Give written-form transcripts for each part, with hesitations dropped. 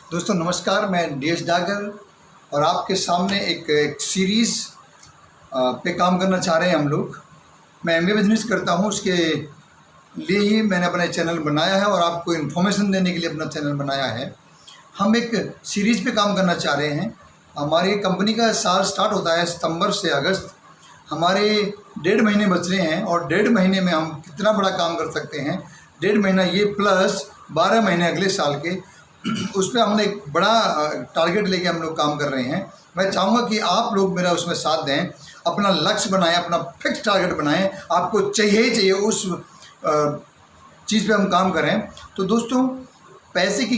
दोस्तों नमस्कार, मैं डीएस डागर और आपके सामने एक सीरीज़ पे काम करना चाह रहे हैं हम लोग। मैं एमबीए बिजनेस करता हूँ, उसके लिए ही मैंने अपना चैनल बनाया है और आपको इन्फॉर्मेशन देने के लिए अपना चैनल बनाया है। हम एक सीरीज़ पे काम करना चाह रहे हैं। हमारी कंपनी का साल स्टार्ट होता है सितंबर से अगस्त। हमारे 1.5 महीने बच रहे हैं और 1.5 महीने में हम कितना बड़ा काम कर सकते हैं। 1.5 महीना ये प्लस 12 महीने अगले साल के, उस पर हमने एक बड़ा टारगेट लेके हम लोग काम कर रहे हैं। मैं चाहूँगा कि आप लोग मेरा उसमें साथ दें, अपना लक्ष्य बनाएं, अपना फिक्स टारगेट बनाएं। आपको चाहिए ही चाहिए उस चीज़ पे हम काम करें। तो दोस्तों पैसे की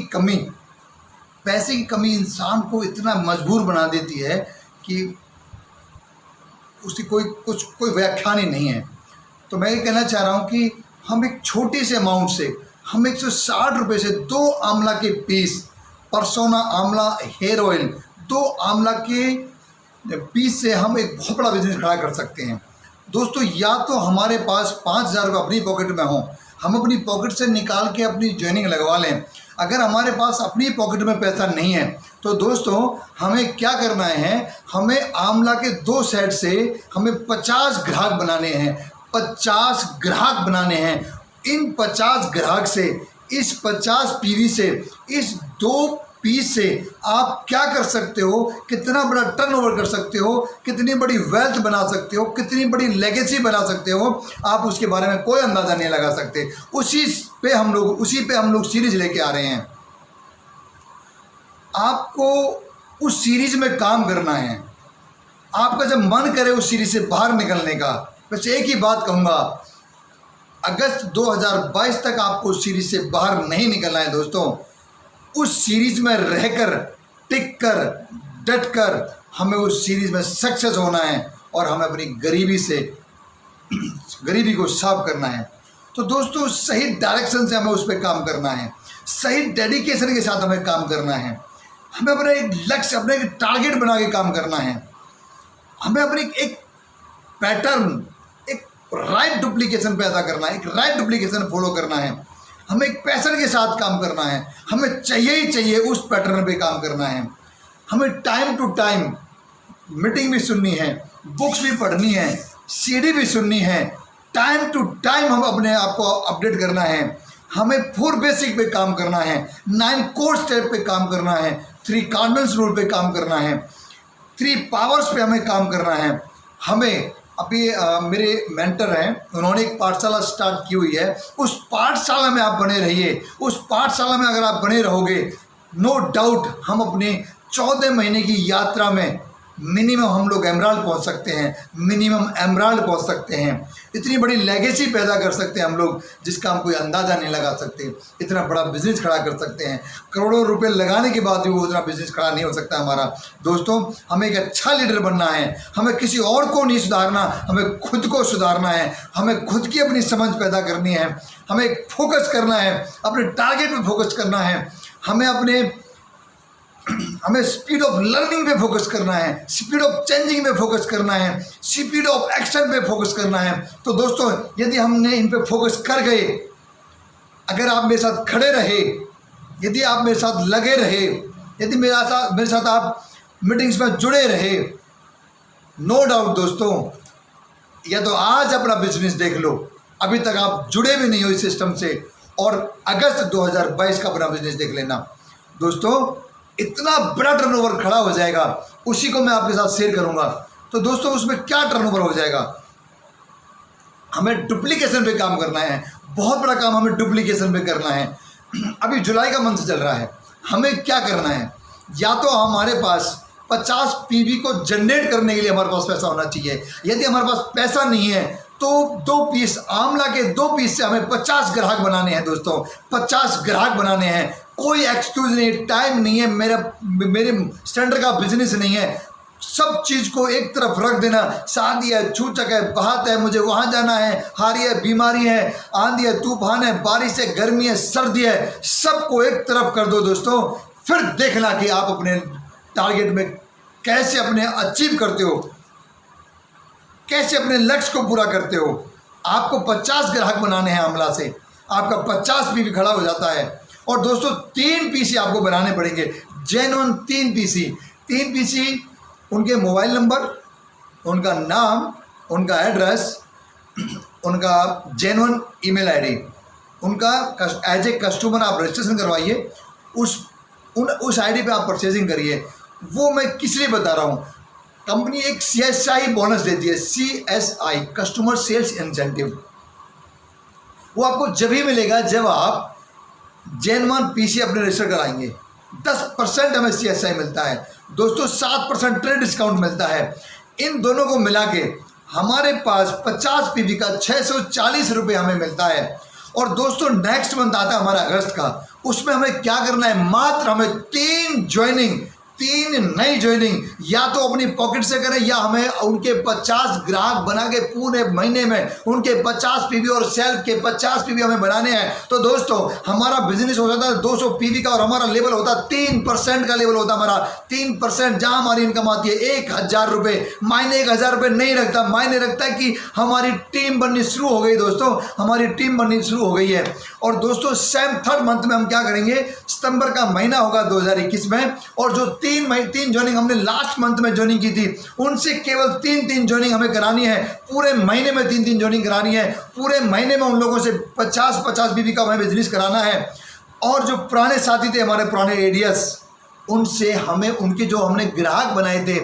कमी इंसान को इतना मजबूर बना देती है कि उसकी कोई व्याख्यान ही नहीं है। तो मैं ये कहना चाह रहा हूँ कि हम एक छोटे से अमाउंट से हम 160 रुपये से 2 आंवला के पीस, परसोना आंवला हेयर ऑयल, 2 आंवला के पीस से हम एक बहुत बड़ा बिजनेस खड़ा कर सकते हैं। दोस्तों या तो हमारे पास 5,000 रुपये अपनी पॉकेट में हों, हम अपनी पॉकेट से निकाल के अपनी ज्वाइनिंग लगवा लें। अगर हमारे पास अपनी पॉकेट में पैसा नहीं है तो दोस्तों हमें क्या करना है, हमें आंवला के 2 सेट से हमें 50 ग्राहक बनाने हैं। 50 ग्राहक बनाने हैं। इन 50 ग्राहक से, इस 50 पीवी से, इस 2 पीस से आप क्या कर सकते हो, कितना बड़ा टर्नओवर कर सकते हो, कितनी बड़ी वेल्थ बना सकते हो, कितनी बड़ी लेगेसी बना सकते हो, आप उसके बारे में कोई अंदाज़ा नहीं लगा सकते। उसी पे हम लोग सीरीज लेके आ रहे हैं। आपको उस सीरीज में काम करना है। आपका जब मन करे उस सीरीज से बाहर निकलने का, बस एक ही बात कहूँगा, अगस्त 2022 तक आपको उस सीरीज से बाहर नहीं निकलना है। दोस्तों उस सीरीज में रहकर, टिक कर, डट कर हमें उस सीरीज में सक्सेस होना है और हमें अपनी गरीबी को साफ करना है। तो दोस्तों सही डायरेक्शन से हमें उस पर काम करना है, सही डेडिकेशन के साथ हमें काम करना है। हमें अपना एक लक्ष्य, अपना एक टारगेट बना के काम करना है। हमें अपनी एक पैटर्न, एक राइट डुप्लीकेशन पैदा करना है, एक राइट डुप्लीकेशन फॉलो करना है। हमें एक पैशन के साथ काम करना है। हमें चाहिए ही चाहिए उस पैटर्न पे काम करना है। हमें टाइम टू टाइम मीटिंग भी सुननी है, बुक्स भी पढ़नी है, सीडी भी सुननी है। टाइम टू टाइम हम अपने आप को अपडेट करना है। हमें 4 बेसिक पे काम करना है, 9 कोर स्टेप पे काम करना है, 3 कार्डिनल्स रूल पे काम करना है, 3 पावर्स पे हमें काम करना है। हमें अभी मेरे मेंटर हैं, उन्होंने एक पाठशाला स्टार्ट की हुई है। उस पाठशाला में आप बने रहिए। उस पाठशाला में अगर आप बने रहोगे, नो डाउट हम अपने 14 महीने की यात्रा में मिनिमम हम लोग एमराल्ड पहुंच सकते हैं। इतनी बड़ी लेगेसी पैदा कर सकते हैं हम लोग जिसका हम कोई अंदाज़ा नहीं लगा सकते। इतना बड़ा बिजनेस खड़ा कर सकते हैं। करोड़ों रुपए लगाने के बाद भी वो उतना बिजनेस खड़ा नहीं हो सकता हमारा। दोस्तों हमें एक अच्छा लीडर बनना है। हमें किसी और को नहीं सुधारना, हमें खुद को सुधारना है। हमें खुद की अपनी समझ पैदा करनी है। हमें फोकस करना है, अपने टारगेट पे फोकस करना है। हमें स्पीड ऑफ लर्निंग पे फोकस करना है, स्पीड ऑफ चेंजिंग पे फोकस करना है, स्पीड ऑफ एक्शन पे फोकस करना है। तो दोस्तों यदि हमने इन पे फोकस कर गए, अगर आप मेरे साथ खड़े रहे, यदि आप मेरे साथ लगे रहे, यदि मेरे साथ आप मीटिंग्स में जुड़े रहे, नो डाउट दोस्तों, या तो आज अपना बिजनेस देख लो, अभी तक आप जुड़े भी नहीं हो इस सिस्टम से, और अगस्त 2022 का अपना बिजनेस देख लेना। दोस्तों इतना बड़ा टर्नओवर खड़ा हो जाएगा, उसी को मैं आपके साथ शेयर करूंगा। तो दोस्तों उसमें क्या टर्नओवर हो जाएगा, हमें डुप्लीकेशन पे काम करना है। बहुत बड़ा काम हमें डुप्लीकेशन पे करना है। अभी जुलाई का मंथ चल रहा है, हमें क्या करना है, या तो हमारे पास 50 पीवी को जनरेट करने के लिए हमारे पास पैसा होना चाहिए। यदि हमारे पास पैसा नहीं है तो 2 पीस आंवला के 2 पीस से हमें 50 ग्राहक बनाने हैं। दोस्तों 50 ग्राहक बनाने हैं। कोई एक्सक्यूज नहीं, टाइम नहीं है, मेरे स्टैंडर्ड का बिजनेस नहीं है। सब चीज़ को एक तरफ रख देना। शादी है, छूचक है, बात है, मुझे वहाँ जाना है, हारी है, बीमारी है, आंधी है, तूफान है, बारिश है, गर्मी है, सर्दी है, सबको एक तरफ कर दो दोस्तों। फिर देखना कि आप अपने टारगेट में कैसे अपने अचीव करते हो, कैसे अपने लक्ष्य को पूरा करते हो। आपको 50 ग्राहक बनाने हैं आंवला से, आपका 50 भी खड़ा हो जाता है। और दोस्तों 3 पीसी आपको बनाने पड़ेंगे, जेन्युइन 3 पीसी। उनके मोबाइल नंबर, उनका नाम, उनका एड्रेस, उनका जेन्युइन ईमेल आईडी, उनका एज ए कस्टमर आप रजिस्ट्रेशन करवाइए, उस आईडी पे आप परचेजिंग करिए। वो मैं किस लिए बता रहा हूँ, कंपनी एक CSI बोनस देती है, CSI कस्टमर सेल्स इंसेंटिव। वो आपको जब ही मिलेगा जब आप जेन्युइन पीसी अपने रजिस्टर कराएंगे। 10% हमें CSI मिलता है दोस्तों, 7% ट्रेड डिस्काउंट मिलता है। इन दोनों को मिला के हमारे पास 50 पीवी का 640 रुपये हमें मिलता है। और दोस्तों नेक्स्ट मंथ आता है हमारा अगस्त का, उसमें हमें क्या करना है, मात्र हमें 3 नई ज्वाइनिंग या तो अपनी पॉकेट से करें, या हमें उनके 50 ग्राहक बना के पूरे महीने में उनके 50 पीवी और सेल्फ के 50 पीवी हमें बनाने हैं। तो दोस्तों हमारा बिजनेस हो जाता है 200 पीवी का, और हमारा लेवल होता है 3% का लेवल होता है हमारा। 3% जहां हमारी इनकम आती है 1000 रुपये। मायने 1000 रुपये नहीं रखता, मायने रखता है कि हमारी टीम बननी शुरू हो गई दोस्तों, हमारी टीम बननी शुरू हो गई है। और दोस्तों सेम 3rd मंथ में हम क्या करेंगे, सितंबर का महीना होगा 2021 में, और जो 3 ज्वाइनिंग हमने लास्ट मंथ में ज्वाइनिंग की थी, उनसे केवल 3 ज्वाइनिंग हमें करानी है। पूरे महीने में 3 ज्वाइनिंग करानी है। पूरे महीने में उन लोगों से 50 बीबी का हमें बिजनेस कराना है। और जो पुराने साथी थे हमारे पुराने एरियस, उनसे हमें उनके जो हमने ग्राहक बनाए थे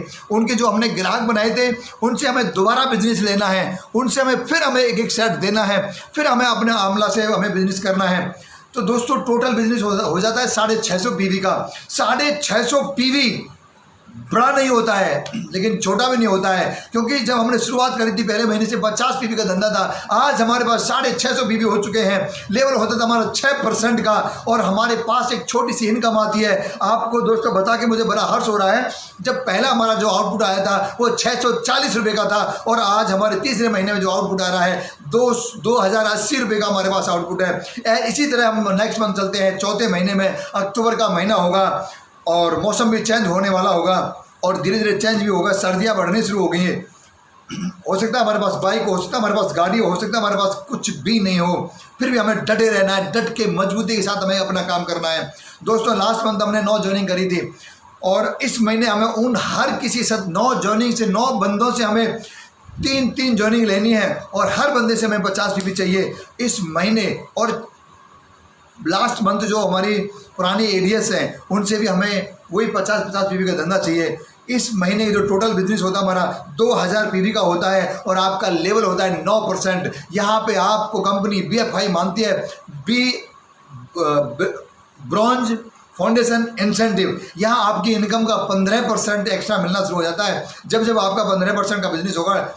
उनसे हमें दोबारा बिजनेस लेना है। उनसे हमें फिर हमें एक सेट देना है, फिर हमें अपने आमला से हमें बिजनेस करना है। तो दोस्तों टोटल बिजनेस हो जाता है 650 पीवी का। 650 पीवी बड़ा नहीं होता है, लेकिन छोटा भी नहीं होता है, क्योंकि जब हमने शुरुआत करी थी पहले महीने से 50 पीवी का धंधा था। आज हमारे पास 650 पीवी हो चुके हैं। लेवल होता था हमारा 6% का, और हमारे पास एक छोटी सी इनकम आती है। आपको दोस्तों बता के मुझे बड़ा हर्ष हो रहा है, जब पहला हमारा जो आउटपुट आया था वो 640 रुपये का था, और आज हमारे तीसरे महीने में जो आउटपुट आ रहा है 2080 रुपये का हमारे पास आउटपुट है। इसी तरह हम नेक्स्ट मंथ चलते हैं, 4थे महीने में अक्टूबर का महीना होगा, और मौसम भी चेंज होने वाला होगा, और धीरे धीरे चेंज भी होगा। सर्दियाँ बढ़नी शुरू हो गई हैं। हो सकता है हमारे पास बाइक हो सकता है, हमारे पास गाड़ी हो सकता है, हमारे पास कुछ भी नहीं हो, फिर भी हमें डटे रहना है, डट के मजबूती के साथ हमें अपना काम करना है। दोस्तों लास्ट मंथ हमने 9 ज्वाइनिंग करी थी, और इस महीने हमें उन हर किसी से 9 ज्वाइनिंग से 9 बंदों से हमें 3 ज्वाइनिंग लेनी है, और हर बंदे से हमें 50 पीवी चाहिए इस महीने। और लास्ट मंथ जो हमारी पुरानी एरियस हैं उनसे भी हमें वही 50 पीवी का धंधा चाहिए। इस महीने जो टोटल बिजनेस होता है हमारा 2000 पीवी का होता है, और आपका लेवल होता है 9%। यहाँ पे आपको कंपनी BFI मानती है, ब्रॉन्ज फाउंडेशन इंसेंटिव। यहाँ आपकी इनकम का 15% एक्स्ट्रा मिलना शुरू हो जाता है। जब आपका 15% का बिजनेस होगा,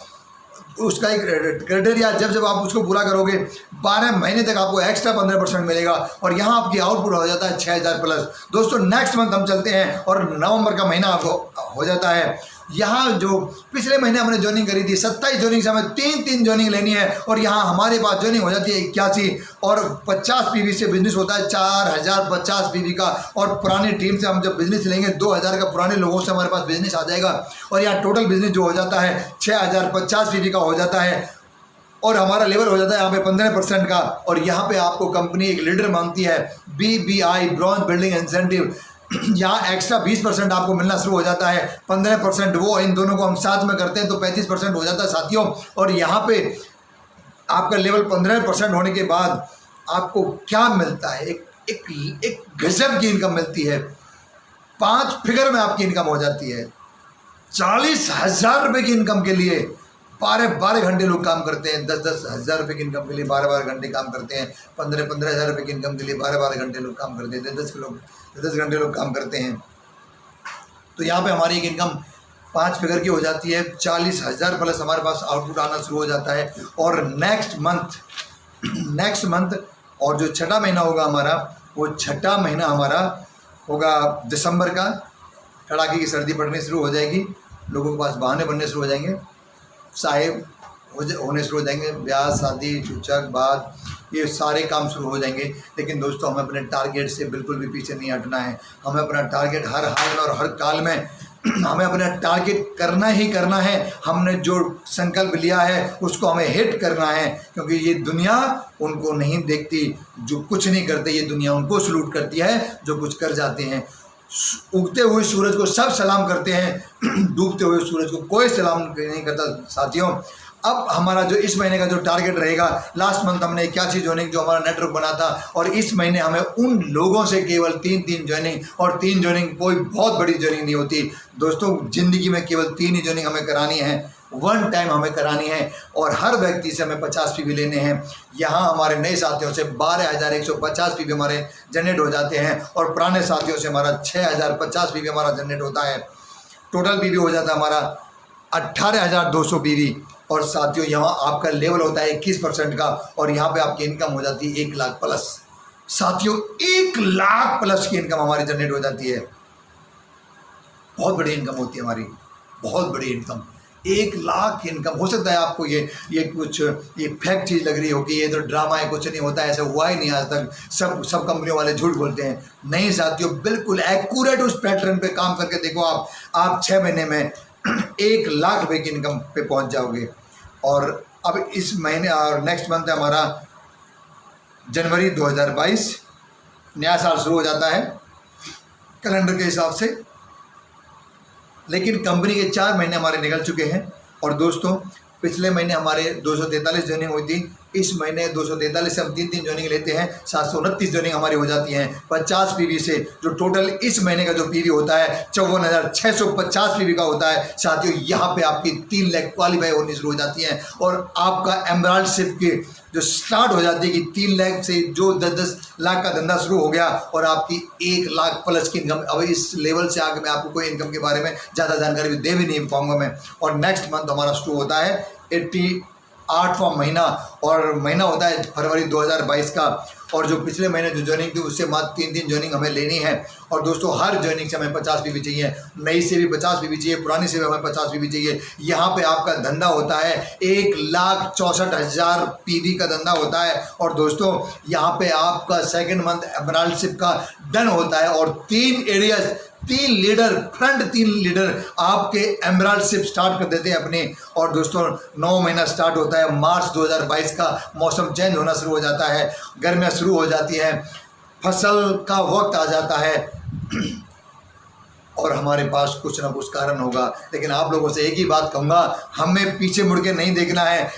उसका एक क्राइटेरिया, जब आप उसको पूरा करोगे 12 महीने तक आपको एक्स्ट्रा 15% मिलेगा, और यहाँ आपकी आउटपुट हो जाता है 6000 प्लस। दोस्तों नेक्स्ट मंथ हम चलते हैं, और नवंबर का महीना आपको हो जाता है। यहाँ जो पिछले महीने हमने ज्वाइनिंग करी थी 27 ज्वाइनिंग से हमें 3 ज्वाइनिंग लेनी है, और यहाँ हमारे पास ज्वाइनिंग हो जाती है 81, और 50 पीवी से बिजनेस होता है 4050 पीवी का। और पुरानी टीम से हम जब बिजनेस लेंगे 2000 का पुराने लोगों से हमारे पास बिजनेस आ जाएगा, और यहाँ टोटल बिजनेस जो हो जाता है 6050 पीवी का हो जाता है, और हमारा लेवल हो जाता है यहाँ पे 15% का। और यहाँ पे आपको कंपनी एक लीडर मांगती है, BBI ब्रॉन्ज बिल्डिंग इंसेंटिव। यहाँ एक्स्ट्रा 20% आपको मिलना शुरू हो जाता है, 15% वो, इन दोनों को हम साथ में करते हैं तो 35% हो जाता है साथियों। और यहाँ पे आपका लेवल 15% होने के बाद आपको क्या मिलता है, एक गजब की इनकम मिलती है। 5 फिगर में आपकी इनकम हो जाती है। 40,000 रुपये की इनकम के लिए 12 घंटे लोग काम करते हैं। 10 हज़ार रुपये की इनकम के लिए 12 घंटे काम करते हैं। 15 हज़ार रुपये की इनकम के लिए 12 घंटे लोग काम करते हैं। 10 घंटे लोग काम करते हैं। तो यहाँ पे हमारी एक इनकम 5 फिगर की हो जाती है। 40,000 प्लस हमारे पास आउटपुट आना शुरू हो जाता है। और नेक्स्ट मंथ और जो 6ठा महीना होगा हमारा, वो 6ठा महीना हमारा होगा दिसंबर का। कड़ाके की सर्दी पड़नी शुरू हो जाएगी, लोगों के पास बहाने बनने शुरू हो जाएंगे, साहेब होने शुरू हो जाएंगे, ब्याह शादी चुचक बात ये सारे काम शुरू हो जाएंगे। लेकिन दोस्तों हमें अपने टारगेट से बिल्कुल भी पीछे नहीं हटना है। हमें अपना टारगेट हर हाल में और हर काल में हमें अपना टारगेट करना ही करना है। हमने जो संकल्प लिया है उसको हमें हिट करना है, क्योंकि ये दुनिया उनको नहीं देखती जो कुछ नहीं करते, ये दुनिया उनको सलूट करती है जो कुछ कर जाते हैं। उगते हुए सूरज को सब सलाम करते हैं, डूबते हुए सूरज को कोई सलाम नहीं करता साथियों। अब हमारा जो इस महीने का जो टारगेट रहेगा, लास्ट मंथ हमने 81 ज्वाइनिंग जो हमारा नेटवर्क बना था, और इस महीने हमें उन लोगों से केवल 3 ज्वाइनिंग, और 3 ज्वाइनिंग कोई बहुत बड़ी ज्वाइनिंग नहीं होती दोस्तों। ज़िंदगी में केवल 3 ही ज्वाइनिंग हमें करानी है, 1 टाइम हमें करानी है, और हर व्यक्ति से हमें 50 पीवी लेने हैं। यहाँ हमारे नए साथियों से 12,150 पीवी हमारे जनरेट हो जाते हैं, और पुराने साथियों से हमारा 6,050 पीवी हमारा जनरेट होता है। टोटल पीवी हो जाता है हमारा 18,200 पीवी। और साथियों यहाँ आपका लेवल होता है 21% का, और यहाँ पे आपकी इनकम हो जाती है 1 लाख प्लस। साथियों 1 लाख प्लस की इनकम हमारी जनरेट हो जाती है। बहुत बड़ी इनकम होती है हमारी, बहुत बड़ी इनकम। 1 लाख की इनकम। हो सकता है आपको ये कुछ ये फैक्ट चीज़ लग रही होगी, ये तो ड्रामा है, कुछ नहीं होता है, ऐसा हुआ ही नहीं आज तक। सब कंपनियों वाले झूठ बोलते हैं। नहीं साथियों, बिल्कुल एक्यूरेट उस पैटर्न पे काम करके देखो आप 6 महीने में 1 लाख रुपए की इनकम पे पहुंच जाओगे। और अब इस महीने और नेक्स्ट मंथ है हमारा जनवरी 2022, नया साल शुरू हो जाता है कैलेंडर के हिसाब से। लेकिन कंपनी के 4 महीने हमारे निकल चुके हैं। और दोस्तों पिछले महीने हमारे 243 ज्वाइनिंग हुई थी, इस महीने 243 से हम 3 ज्वाइनिंग लेते हैं, 729 ज्वाइनिंग हमारी हो जाती हैं 50 पीवी से। जो टोटल इस महीने का जो पीवी होता है 54,650 पीवी का होता है। साथियों यहाँ पे आपकी 3 लाख क्वालिफाई होनी शुरू हो जाती हैं, और आपका एमराल्ड शिप की जो स्टार्ट हो जाती है कि 3 लाख से जो 10-10 लाख का धंधा शुरू हो गया, और आपकी 1 लाख प्लस की इनकम। अब इस लेवल से आगे मैं आपको कोई इनकम के बारे में ज़्यादा जानकारी भी दे भी नहीं पाऊंगा मैं। और नेक्स्ट मंथ हमारा शुरू होता है 88वां महीना, और महीना होता है फरवरी 2022 का। और जो पिछले महीने जो ज्वाइनिंग थी उससे मात्र 3 ज्वाइनिंग हमें लेनी है। और दोस्तों हर ज्वाइनिंग से हमें 50 पीवी चाहिए, नई से भी 50 पीवी चाहिए, पुरानी से भी हमें 50 पीवी चाहिए। यहाँ पे आपका धंधा होता है 1,64,000 पीवी का धंधा होता है। और दोस्तों यहाँ पे आपका सेकंड मंथ एमराल्ड शिप का डन होता है, और 3 एरियाज, 3 लीडर, फ्रंट 3 लीडर आपके एमराल्ड शिप स्टार्ट कर देते हैं अपने। और दोस्तों 9 महीना स्टार्ट होता है मार्च 2022 का। मौसम चेंज होना शुरू हो जाता है, गर्मियाँ शुरू हो जाती हैं, फसल का वक्त आ जाता है, और हमारे पास कुछ ना कुछ कारण होगा। लेकिन आप लोगों से एक ही बात कहूँगा, हमें पीछे मुड़ के नहीं देखना है।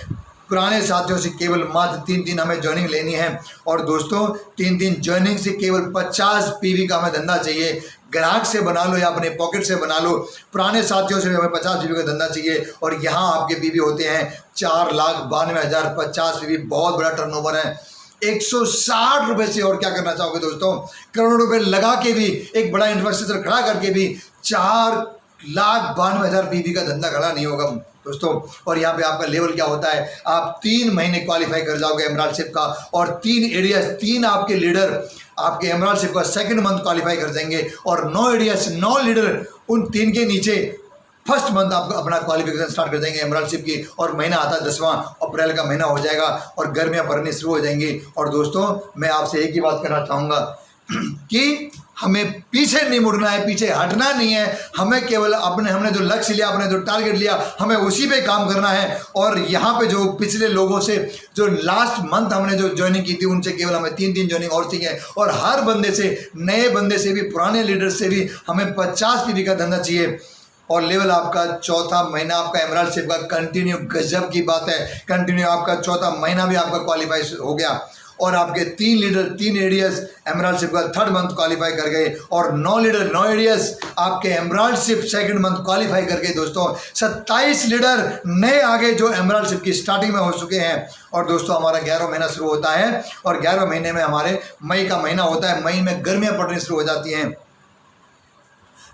पुराने साथियों से केवल मात्र 3 हमें ज्वाइनिंग लेनी है। और दोस्तों 3 ज्वाइनिंग से केवल 50 पीवी का हमें धंधा चाहिए। ग्राहक से बना लो या अपने पॉकेट से बना लो, पुराने साथियों से हमें 50 पीवी का धंधा चाहिए। और यहाँ आपके पीवी होते हैं 4,92,050 पीवी। बहुत बड़ा टर्नओवर है 160 रुपये से। और क्या करना चाहोगे दोस्तों, करोड़ों रुपए लगा के भी, एक बड़ा इंफ्रास्ट्रक्चर खड़ा करके भी 4,92,000 पीवी का धंधा खड़ा नहीं होगा दोस्तों। और यहाँ पे आपका लेवल क्या होता है, आप 3 महीने क्वालिफाई कर जाओगे एमराल्ड शिप का, और 3 एरिया, 3 आपके लीडर आपके एमराल्ड शिप का सेकंड मंथ क्वालिफाई कर जाएंगे, और 9 एरियाज, 9 लीडर उन 3 के नीचे फर्स्ट मंथ आप अपना क्वालिफिकेशन स्टार्ट कर देंगे एमराल्ड शिप की। और महीना आता है 10वां अप्रैल का महीना हो जाएगा, और गर्मियाँ भरनी शुरू हो जाएंगी। और दोस्तों मैं आपसे एक ही बात कहना चाहूँगा कि हमें पीछे नहीं मुड़ना है, पीछे हटना नहीं है। हमें केवल हमने जो लक्ष्य लिया, अपने जो टारगेट लिया, हमें उसी पे काम करना है। और यहाँ पे जो पिछले लोगों से जो लास्ट मंथ हमने जो ज्वाइनिंग की थी उनसे केवल हमें 3 ज्वाइनिंग और चाहिए। और हर बंदे से, नए बंदे से भी, पुराने लीडर से भी हमें 50 पीवी का धंधा चाहिए। और लेवल आपका 4था महीना आपका एमराल्ड शिप का कंटिन्यू, गजब की बात है, कंटिन्यू आपका 4था महीना भी आपका क्वालिफाई हो गया। और आपके 3 लीडर, 3 एरियाज एमराल्ड शिप का थर्ड मंथ क्वालिफाई कर गए, और 9 लीडर, 9 एरियाज आपके emerald ship second month qualify कर गए दोस्तों। 27 लीडर नए आगे जो एमराल्ड शिप की स्टार्टिंग में हो चुके हैं। और दोस्तों हमारा 11वां महीना शुरू होता है, और 11वें महीने में हमारे मई का महीना होता है। मई में गर्मियाँ पड़नी शुरू हो जाती हैं।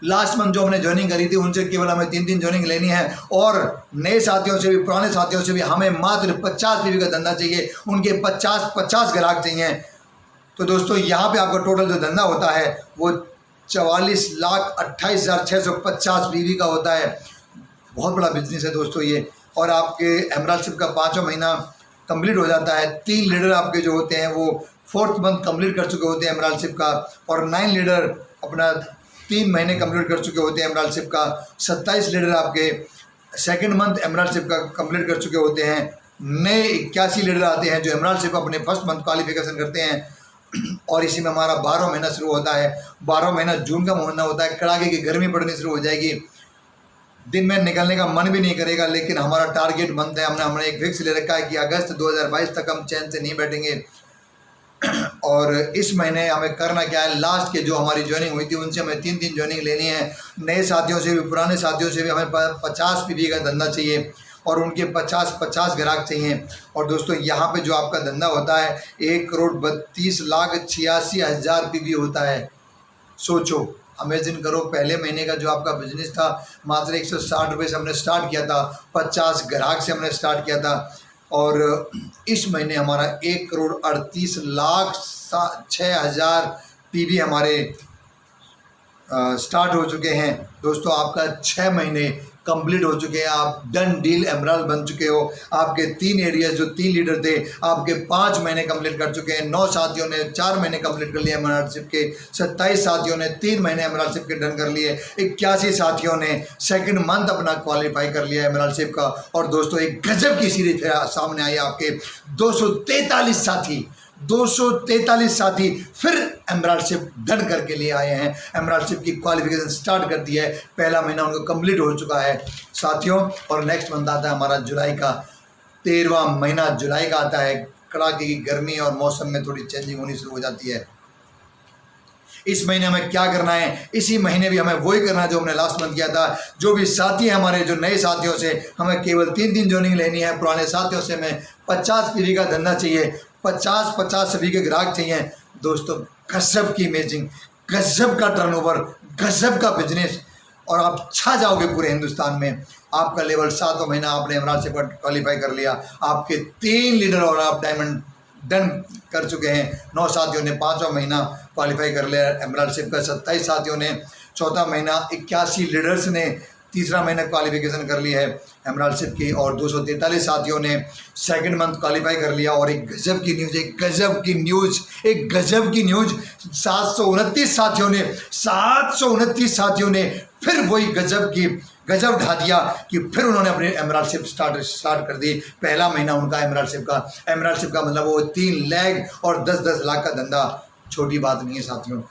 लास्ट मंथ जो हमने ज्वाइनिंग करी थी उनसे केवल हमें 3 ज्वाइनिंग लेनी है, और नए साथियों से भी, पुराने साथियों से भी हमें मात्र 50 पीवी का धंधा चाहिए। उनके 50 ग्राहक चाहिए। तो दोस्तों यहाँ पे आपका टोटल जो धंधा होता है वो 44,28,650 पीवी का होता है। बहुत बड़ा बिजनेस है दोस्तों ये। और आपके एमराल्ड शिप का 5वां महीना कंप्लीट हो जाता है। 3 लीडर आपके जो होते हैं वो 4th मंथ कंप्लीट कर चुके होते हैं एमराल्ड शिप का, और 9 लीडर अपना 3 महीने कंप्लीट कर चुके होते हैं एमराल्डशिप का। 27 लीडर आपके सेकंड मंथ एमराल्डशिप का कंप्लीट कर चुके होते हैं। नए 81 लीडर आते हैं जो एमराल्डशिप अपने फर्स्ट मंथ क्वालिफिकेशन करते हैं। और इसी में हमारा 12वां महीना शुरू होता है। 12वां महीना जून का महीना होता है। कड़ाके की गर्मी पड़नी शुरू हो जाएगी, दिन में निकलने का मन भी नहीं करेगा, लेकिन हमारा टारगेट बनता है, हमने एक फिक्स ले रखा है कि अगस्त 2022 तक हम चैन से नहीं बैठेंगे। और इस महीने हमें करना क्या है, लास्ट के जो हमारी ज्वाइनिंग हुई थी उनसे हमें 3 ज्वाइनिंग लेनी है। नए साथियों से भी, पुराने साथियों से भी हमें 50 पीवी का धंधा चाहिए और उनके 50 ग्राहक चाहिए। और दोस्तों यहाँ पे जो आपका धंधा होता है 1,32,86,000 पीवी होता है। सोचो, इमेजिन करो, पहले महीने का जो आपका बिजनेस था मात्र 160 रुपये से हमने स्टार्ट किया था, 50 ग्राहक से हमने स्टार्ट किया था। और इस महीने हमारा 1,38,06,000 पीवी हमारे स्टार्ट हो चुके हैं। दोस्तों आपका 6 महीने कंप्लीट हो चुके हैं, आप डन डील एमराल्ड बन चुके हो। आपके 3 एरियाज जो 3 लीडर थे आपके 5 महीने कंप्लीट कर चुके हैं। 9 साथियों ने 4 महीने कंप्लीट कर लिए एमराल्डशिप के। 27 साथियों ने 3 महीने एमराल्डशिप के डन कर लिए। 81 साथियों ने सेकंड मंथ अपना क्वालिफाई कर लिया एमराल्डशिप का। और दोस्तों एक गजब की सीरीज सामने आई आपके 243 साथी फिर एमराल्डशिप डन करके लिए आए हैं। एमराल्डशिप की क्वालिफिकेशन स्टार्ट कर दी है, पहला महीना उनको कंप्लीट हो चुका है साथियों। और नेक्स्ट मंथ आता है हमारा जुलाई का 13वां महीना जुलाई का आता है। कड़ाके की गर्मी और मौसम में थोड़ी चेंजिंग होनी शुरू हो जाती है। इस महीने हमें क्या करना है, इसी महीने भी हमें वही करना है जो हमने लास्ट मंथ किया था। जो भी साथी हैं हमारे, जो नए साथियों से हमें केवल 3 ज्वाइनिंग लेनी है। पुराने साथियों से हमें 50 पीवी का धंधा चाहिए, 50 सभी के ग्राहक चाहिए। दोस्तों गजब की इमेजिंग, गजब का टर्नओवर, गजब का बिजनेस, और आप छा जाओगे पूरे हिंदुस्तान में। आपका लेवल 7वां महीना आपने एमराल्डशिप पर क्वालिफाई कर लिया। आपके 3 लीडर और आप डायमंड डन कर चुके हैं। 9 साथियों ने 5वां महीना क्वालिफाई कर लिया एमराल्डशिप का। 27 साथियों ने 4था महीना, 81 लीडर्स ने 3रा महीना क्वालिफिकेशन कर ली है एमराल्डशिप की। और 243 साथियों ने सेकंड मंथ क्वालिफाई कर लिया। और एक गजब की न्यूज़ 729 साथियों ने फिर वही गजब ढा दिया कि फिर उन्होंने अपनी एमराल्डशिप स्टार्ट कर दी। पहला महीना उनका एमराल्डशिप का मतलब वो 3 लाख और 10-10 लाख का धंधा छोटी बात नहीं है साथियों।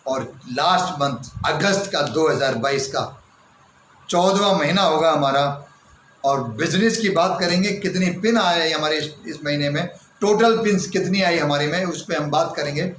और लास्ट मंथ अगस्त का 2022 का 14वां महीना होगा हमारा। और बिजनेस की बात करेंगे, कितनी पिन आए हमारे इस महीने में, टोटल पिन्स कितनी आई हमारे में, उस पर हम बात करेंगे।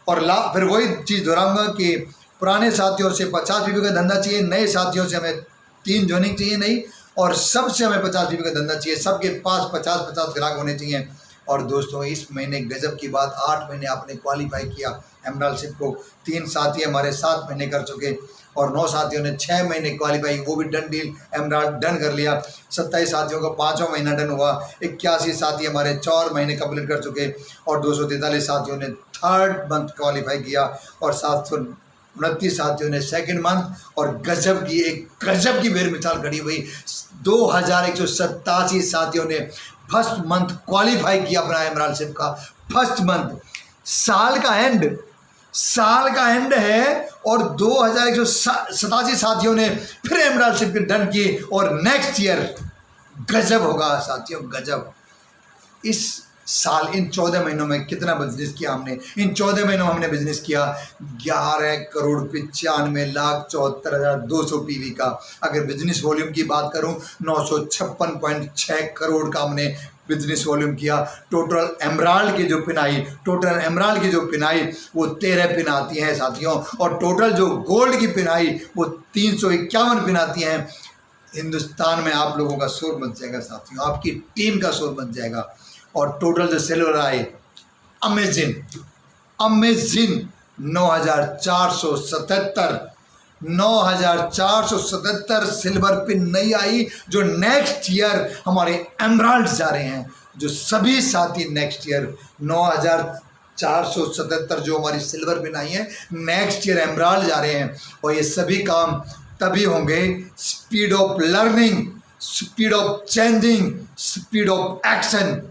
और फिर वही चीज़ दोहराऊंगा कि पुराने साथियों से 50 पीवी का धंधा चाहिए, नए साथियों से हमें 3 ज्वाइनिंग चाहिए नहीं, और सबसे हमें 50 पीवी का धंधा चाहिए। सबके पास 50 ग्राहक होने चाहिए। और दोस्तों इस महीने गजब की बात, 8 महीने आपने क्वालिफाई किया एमराल्डशिप को। 3 साथी हमारे 7 महीने कर चुके और 9 साथियों ने 6 महीने क्वालिफाई, वो भी डन डील एमराल्ड डन कर लिया। 27 साथियों का 5वां महीना डन हुआ। 81 साथी हमारे 4 महीने कंप्लीट कर चुके और 243 साथियों ने 3rd मंथ क्वालिफाई किया और 729 साथियों ने सेकंड मंथ। और गजब की बेमिसाल खड़ी हुई 2187 साथियों ने फर्स्ट मंथ क्वालिफाई किया अपना एमराल्डशिप का फर्स्ट मंथ। साल का एंड है और 2187 साथियों ने फिर एमराल्डशिप के डन किए। और नेक्स्ट ईयर गजब होगा साथियों, गजब। इस साल इन 14 महीनों में कितना बिजनेस किया हमने, इन 14 महीनों में हमने बिजनेस किया 11,95,74,200 पीवी का। अगर बिजनेस वॉल्यूम की बात करूं 956.6 करोड़ का हमने बिजनेस वॉल्यूम किया। टोटल एमराल्ड की जो पिनाई वो 13 पिन आती हैं साथियों। और टोटल जो गोल्ड की पिनाई वो 351 पिन आती हैं। हिंदुस्तान में आप लोगों का शोर मच जाएगा साथियों, आपकी टीम का शोर मच जाएगा। और टोटल जो सिल्वर आए अमेजिंग 9,477 सिल्वर पिन नहीं आई, जो नेक्स्ट ईयर हमारे एमराल्ड जा रहे हैं। जो सभी साथी नेक्स्ट ईयर 9,477 जो हमारी सिल्वर पिन आई है नेक्स्ट ईयर एमराल्ड जा रहे हैं। और ये सभी काम तभी होंगे speed of learning, speed of changing, speed of action,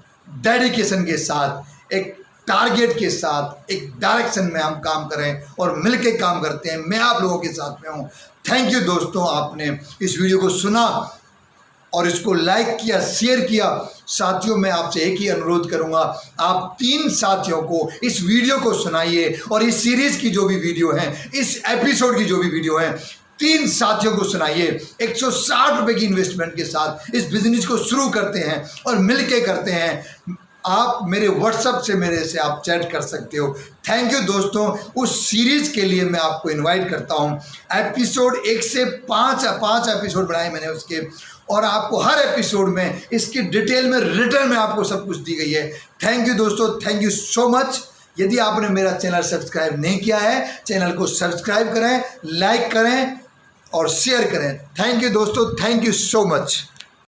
dedication के साथ। एक टारगेट के साथ, एक डायरेक्शन में हम काम करें और मिलके काम करते हैं। मैं आप लोगों के साथ में हूँ। थैंक यू दोस्तों, आपने इस वीडियो को सुना और इसको लाइक किया, शेयर किया। साथियों, मैं आपसे एक ही अनुरोध करूंगा, आप 3 साथियों को इस वीडियो को सुनाइए और इस सीरीज की जो भी वीडियो है, इस एपिसोड की जो भी वीडियो है, 3 साथियों को सुनाइए। 160 रुपए की इन्वेस्टमेंट के साथ इस बिजनेस को शुरू करते हैं और मिलके करते हैं। आप मेरे व्हाट्सएप से मेरे से आप चैट कर सकते हो। थैंक यू दोस्तों। उस सीरीज के लिए मैं आपको इनवाइट करता हूं। एपिसोड 1 से 5 एपिसोड बनाए मैंने उसके, और आपको हर एपिसोड में इसकी डिटेल में रिटर्न में आपको सब कुछ दी गई है। थैंक यू दोस्तों, थैंक यू सो मच। यदि आपने मेरा चैनल सब्सक्राइब नहीं किया है, चैनल को सब्सक्राइब करें, लाइक करें और शेयर करें। थैंक यू दोस्तों, थैंक यू सो मच।